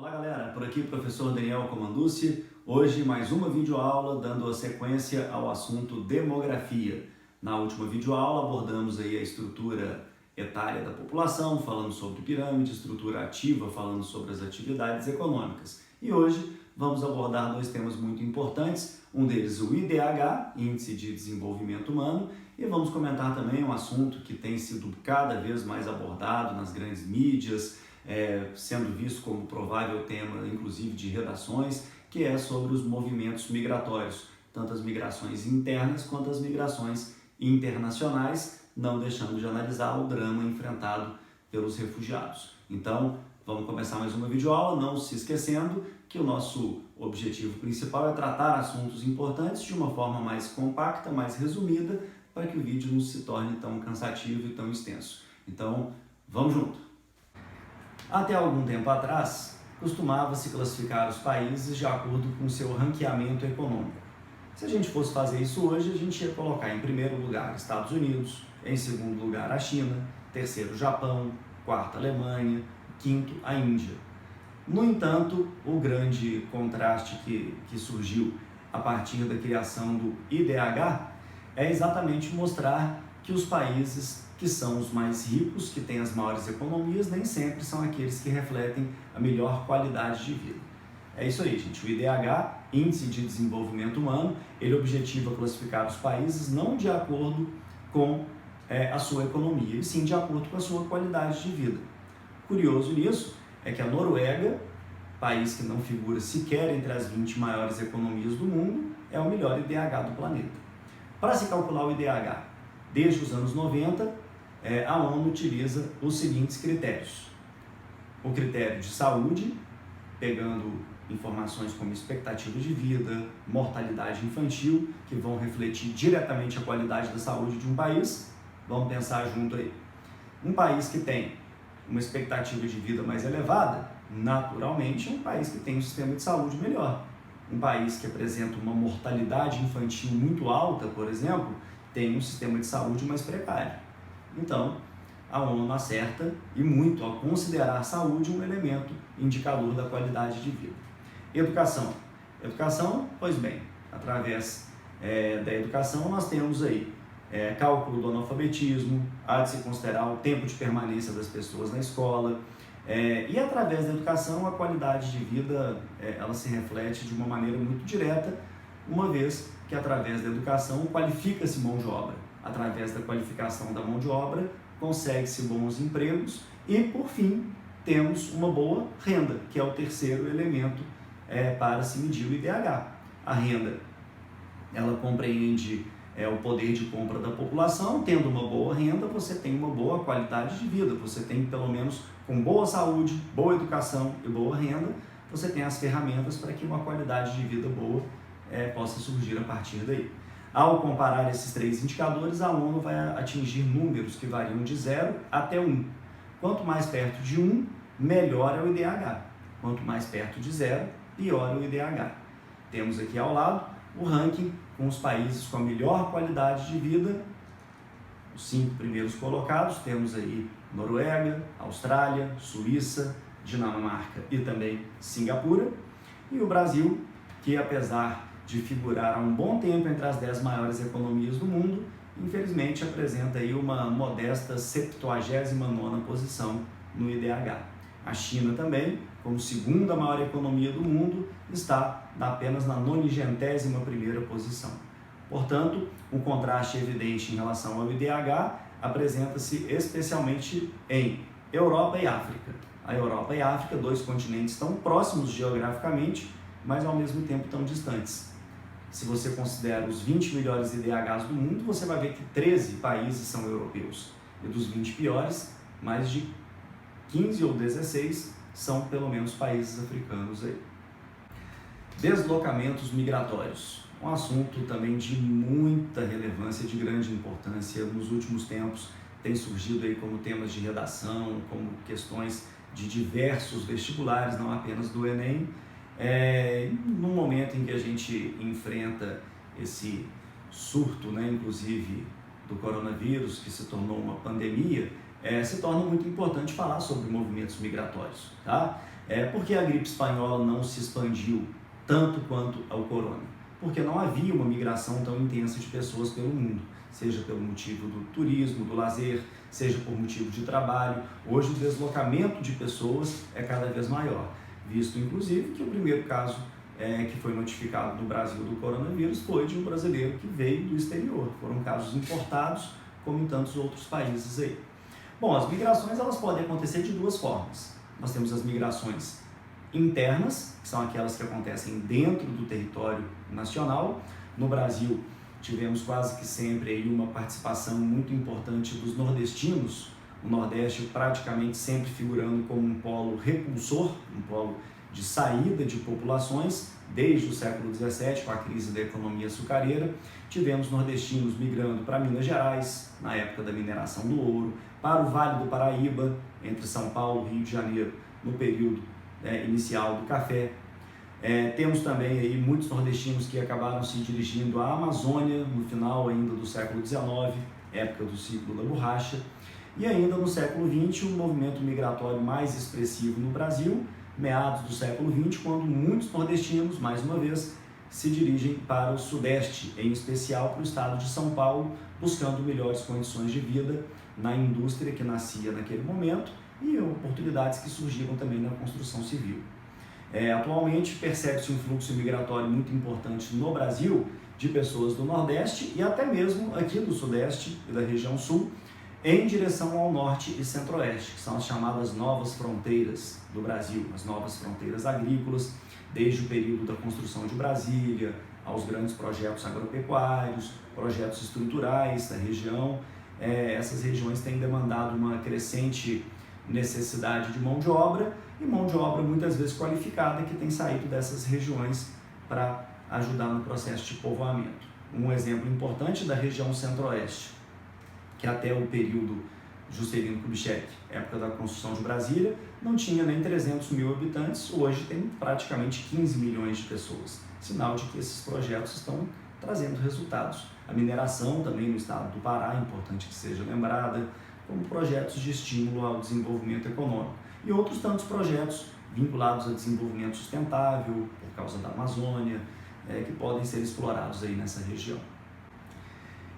Olá galera, por aqui o professor Daniel Comanducci. Hoje mais uma videoaula dando a sequência ao assunto demografia. Na última videoaula abordamos aí a estrutura etária da população, falando sobre pirâmide, estrutura ativa, falando sobre as atividades econômicas. E hoje vamos abordar dois temas muito importantes, um deles o IDH, Índice de Desenvolvimento Humano, e vamos comentar também um assunto que tem sido cada vez mais abordado nas grandes mídias, sendo visto como provável tema, inclusive, de redações, que é sobre os movimentos migratórios, tanto as migrações internas quanto as migrações internacionais, não deixando de analisar o drama enfrentado pelos refugiados. Então, vamos começar mais uma videoaula, não se esquecendo que o nosso objetivo principal é tratar assuntos importantes de uma forma mais compacta, mais resumida, para que o vídeo não se torne tão cansativo e tão extenso. Então, vamos junto! Até algum tempo atrás, costumava-se classificar os países de acordo com seu ranqueamento econômico. Se a gente fosse fazer isso hoje, a gente ia colocar em primeiro lugar Estados Unidos, em segundo lugar a China, terceiro Japão, quarto Alemanha, quinto a Índia. No entanto, o grande contraste que surgiu a partir da criação do IDH é exatamente mostrar que os países que são os mais ricos, que têm as maiores economias, nem sempre são aqueles que refletem a melhor qualidade de vida. É isso aí, gente. O IDH, Índice de Desenvolvimento Humano, ele objetiva classificar os países não de acordo com a sua economia, e sim de acordo com a sua qualidade de vida. Curioso nisso é que a Noruega, país que não figura sequer entre as 20 maiores economias do mundo, é o melhor IDH do planeta. Para se calcular o IDH, desde os anos 90, a ONU utiliza os seguintes critérios. O critério de saúde, pegando informações como expectativa de vida, mortalidade infantil, que vão refletir diretamente a qualidade da saúde de um país. Vamos pensar junto aí. Um país que tem uma expectativa de vida mais elevada, naturalmente é um país que tem um sistema de saúde melhor. Um país que apresenta uma mortalidade infantil muito alta, por exemplo, tem um sistema de saúde mais precário. Então, a ONU acerta e muito ao considerar a saúde um elemento indicador da qualidade de vida. Educação. Educação, pois bem, através da educação nós temos aí cálculo do analfabetismo, há de se considerar o tempo de permanência das pessoas na escola, e através da educação a qualidade de vida ela se reflete de uma maneira muito direta, uma vez que através da educação qualifica-se mão de obra. Através da qualificação da mão de obra consegue-se bons empregos e, por fim, temos uma boa renda, que é o terceiro elemento para se medir o IDH. A renda, ela compreende o poder de compra da população. Tendo uma boa renda, você tem uma boa qualidade de vida, você tem, pelo menos, com boa saúde, boa educação e boa renda, você tem as ferramentas para que uma qualidade de vida boa possa surgir a partir daí. Ao comparar esses três indicadores, a ONU vai atingir números que variam de 0 até 1. Quanto mais perto de 1, melhor é o IDH. Quanto mais perto de 0, pior é o IDH. Temos aqui ao lado o ranking com os países com a melhor qualidade de vida. Os 5 primeiros colocados, temos aí Noruega, Austrália, Suíça, Dinamarca e também Singapura. E o Brasil, que apesar de figurar há um bom tempo entre as 10 maiores economias do mundo, infelizmente apresenta aí uma modesta 79ª posição no IDH. A China também, como segunda maior economia do mundo, está apenas na 91ª posição. Portanto, um contraste evidente em relação ao IDH apresenta-se especialmente em Europa e África. A Europa e a África, dois continentes tão próximos geograficamente, mas ao mesmo tempo tão distantes. Se você considera os 20 melhores IDHs do mundo, você vai ver que 13 países são europeus. E dos 20 piores, mais de 15 ou 16 são pelo menos países africanos aí. Deslocamentos migratórios. Um assunto também de muita relevância, de grande importância. Nos últimos tempos tem surgido aí como temas de redação, como questões de diversos vestibulares, não apenas do Enem. No momento em que a gente enfrenta esse surto, inclusive do coronavírus, que se tornou uma pandemia, se torna muito importante falar sobre movimentos migratórios, tá? Por que a gripe espanhola não se expandiu tanto quanto o corona? Porque não havia uma migração tão intensa de pessoas pelo mundo, seja pelo motivo do turismo, do lazer, seja por motivo de trabalho. Hoje o deslocamento de pessoas é cada vez maior, visto inclusive que o primeiro caso que foi notificado no Brasil do coronavírus foi de um brasileiro que veio do exterior. Foram casos importados, como em tantos outros países aí. Bom, as migrações elas podem acontecer de duas formas. Nós temos as migrações internas, que são aquelas que acontecem dentro do território nacional. No Brasil, tivemos quase que sempre aí uma participação muito importante dos nordestinos, o Nordeste praticamente sempre figurando como um polo repulsor, um polo de saída de populações. Desde o século XVII, com a crise da economia açucareira, tivemos nordestinos migrando para Minas Gerais, na época da mineração do ouro, para o Vale do Paraíba, entre São Paulo e Rio de Janeiro, no período inicial do café. Temos também aí muitos nordestinos que acabaram se dirigindo à Amazônia, no final ainda do século XIX, época do ciclo da borracha. E ainda no século XX, um movimento migratório mais expressivo no Brasil, meados do século XX, quando muitos nordestinos, mais uma vez, se dirigem para o Sudeste, em especial para o estado de São Paulo, buscando melhores condições de vida na indústria que nascia naquele momento e oportunidades que surgiram também na construção civil. Atualmente, percebe-se um fluxo migratório muito importante no Brasil de pessoas do Nordeste e até mesmo aqui do Sudeste e da região Sul, em direção ao Norte e Centro-Oeste, que são as chamadas novas fronteiras do Brasil, as novas fronteiras agrícolas, desde o período da construção de Brasília, aos grandes projetos agropecuários, projetos estruturais da região. Essas regiões têm demandado uma crescente necessidade de mão de obra, e mão de obra muitas vezes qualificada que tem saído dessas regiões para ajudar no processo de povoamento. Um exemplo importante da região Centro-Oeste, que até o período Juscelino Kubitschek, época da construção de Brasília, não tinha nem 300 mil habitantes, hoje tem praticamente 15 milhões de pessoas. Sinal de que esses projetos estão trazendo resultados. A mineração também no estado do Pará, é importante que seja lembrada, como projetos de estímulo ao desenvolvimento econômico. E outros tantos projetos vinculados a desenvolvimento sustentável, por causa da Amazônia, que podem ser explorados aí nessa região.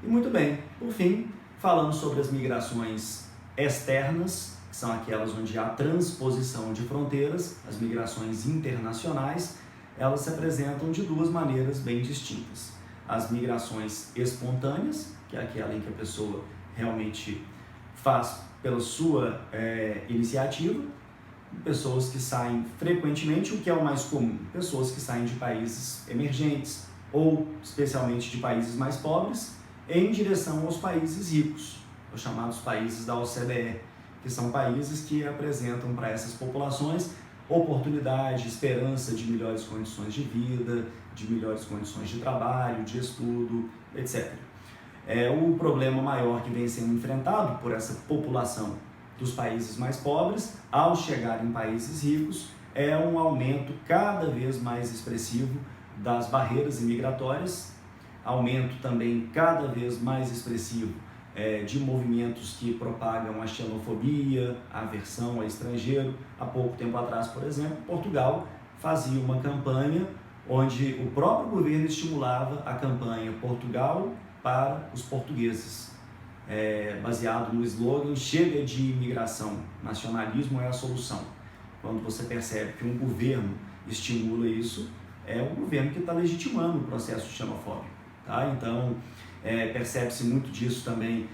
E muito bem, por fim, falando sobre as migrações externas, que são aquelas onde há transposição de fronteiras, as migrações internacionais, elas se apresentam de duas maneiras bem distintas. As migrações espontâneas, que é aquela em que a pessoa realmente faz pela sua iniciativa, pessoas que saem frequentemente, o que é o mais comum, pessoas que saem de países emergentes ou especialmente de países mais pobres, em direção aos países ricos, os chamados países da OCDE, que são países que apresentam para essas populações oportunidade, esperança de melhores condições de vida, de melhores condições de trabalho, de estudo, etc. O problema maior que vem sendo enfrentado por essa população dos países mais pobres, ao chegar em países ricos, é um aumento cada vez mais expressivo das barreiras imigratórias, aumento também cada vez mais expressivo de movimentos que propagam a xenofobia, a aversão ao estrangeiro. Há pouco tempo atrás, por exemplo, Portugal fazia uma campanha onde o próprio governo estimulava a campanha Portugal para os portugueses, baseado no slogan "Chega de imigração, nacionalismo é a solução". Quando você percebe que um governo estimula isso, é o governo que está legitimando o processo xenofóbico. Tá? Então, percebe-se muito disso também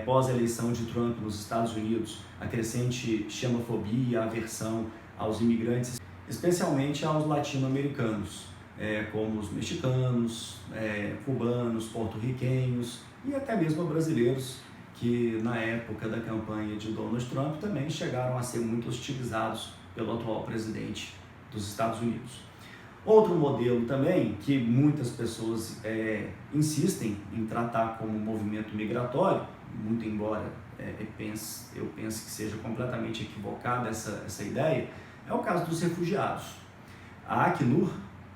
pós a eleição de Trump nos Estados Unidos, a crescente xenofobia, a aversão aos imigrantes, especialmente aos latino-americanos, como os mexicanos, cubanos, porto-riquenhos e até mesmo brasileiros, que na época da campanha de Donald Trump também chegaram a ser muito hostilizados pelo atual presidente dos Estados Unidos. Outro modelo também, que muitas pessoas insistem em tratar como movimento migratório, muito embora eu pense que seja completamente equivocada essa ideia, é o caso dos refugiados. A Acnur,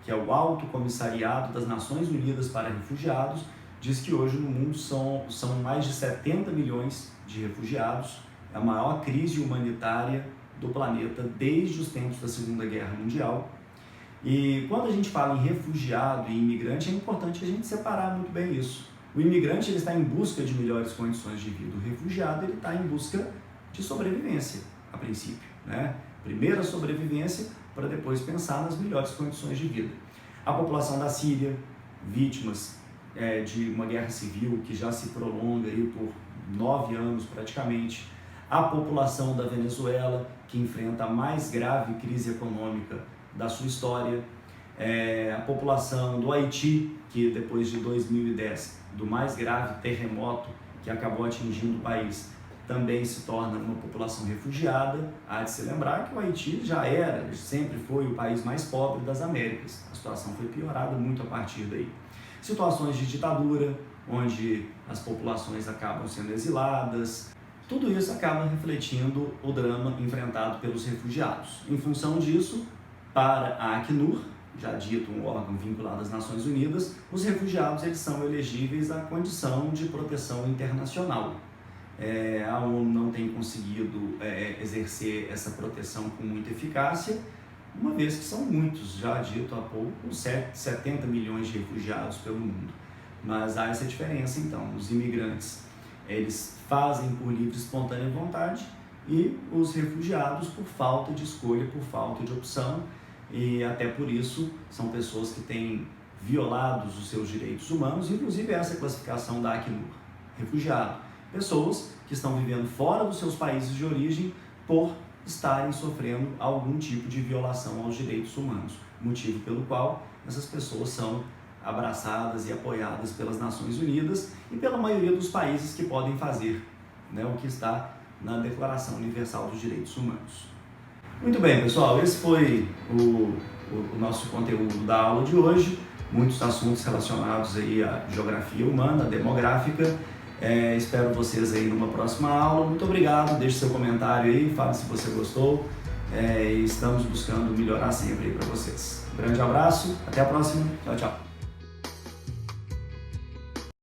que é o Alto Comissariado das Nações Unidas para Refugiados, diz que hoje no mundo são mais de 70 milhões de refugiados é a maior crise humanitária do planeta desde os tempos da Segunda Guerra Mundial. E quando a gente fala em refugiado e imigrante, é importante a gente separar muito bem isso. O imigrante ele está em busca de melhores condições de vida, o refugiado ele está em busca de sobrevivência, a princípio, né? Primeiro a sobrevivência para depois pensar nas melhores condições de vida. A população da Síria, vítimas de uma guerra civil que já se prolonga aí por 9 anos praticamente. A população da Venezuela, que enfrenta a mais grave crise econômica da sua história. A população do Haiti, que depois de 2010, do mais grave terremoto que acabou atingindo o país, também se torna uma população refugiada. Há de se lembrar que o Haiti sempre foi o país mais pobre das Américas. A situação foi piorada muito a partir daí. Situações de ditadura, onde as populações acabam sendo exiladas. Tudo isso acaba refletindo o drama enfrentado pelos refugiados. Em função disso, para a Acnur, já dito um órgão vinculado às Nações Unidas, os refugiados eles são elegíveis à condição de proteção internacional. A ONU não tem conseguido exercer essa proteção com muita eficácia, uma vez que são muitos, já dito há pouco, 70 milhões de refugiados pelo mundo. Mas há essa diferença então, os imigrantes eles fazem por livre e espontânea vontade e os refugiados por falta de escolha, por falta de opção, e até por isso são pessoas que têm violados os seus direitos humanos, inclusive essa classificação da Acnur, refugiado. Pessoas que estão vivendo fora dos seus países de origem por estarem sofrendo algum tipo de violação aos direitos humanos, motivo pelo qual essas pessoas são abraçadas e apoiadas pelas Nações Unidas e pela maioria dos países que podem fazer, né, o que está na Declaração Universal dos Direitos Humanos. Muito bem, pessoal, esse foi o nosso conteúdo da aula de hoje, muitos assuntos relacionados aí à geografia humana, demográfica. Espero vocês aí numa próxima aula. Muito obrigado, deixe seu comentário aí, fale se você gostou. Estamos buscando melhorar sempre aí para vocês. Um grande abraço, até a próxima, tchau, tchau.